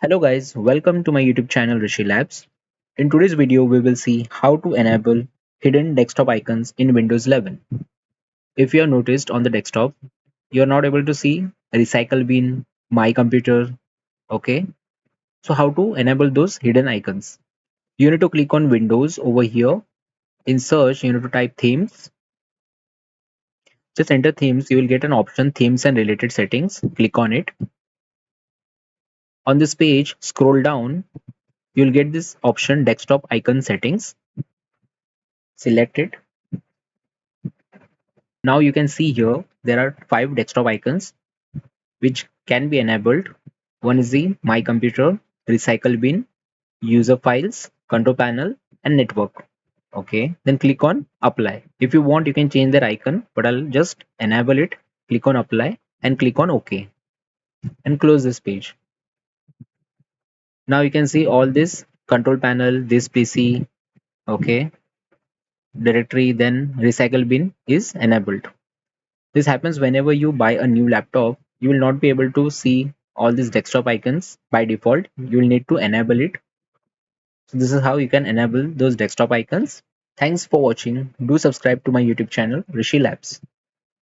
Hello guys, welcome to my YouTube channel Rishi Labs. In today's video, we will see how to enable hidden desktop icons in Windows 11. If you have noticed on the desktop, you are not able to see Recycle Bin, My Computer, okay? So how to enable those hidden icons? You need to click on Windows over here. In search, you need to type themes. Just enter themes, you will get an option themes and related settings. Click on it. On this page, scroll down, you will get this option desktop icon settings. Select it. Now you can see here there are 5 desktop icons which can be enabled. One is the My Computer, Recycle Bin, User Files, Control Panel, and Network. Okay, then click on Apply. If you want, you can change their icon, but I'll just enable it. Click on Apply and click on OK and close this page. Now you can see all this Control Panel, this PC, okay, directory, then Recycle Bin is enabled. This happens whenever you buy a new laptop. You will not be able to see all these desktop icons by default. You will need to enable it. So this is how you can enable those desktop icons. Thanks for watching. Do subscribe to my YouTube channel Rishi Labs.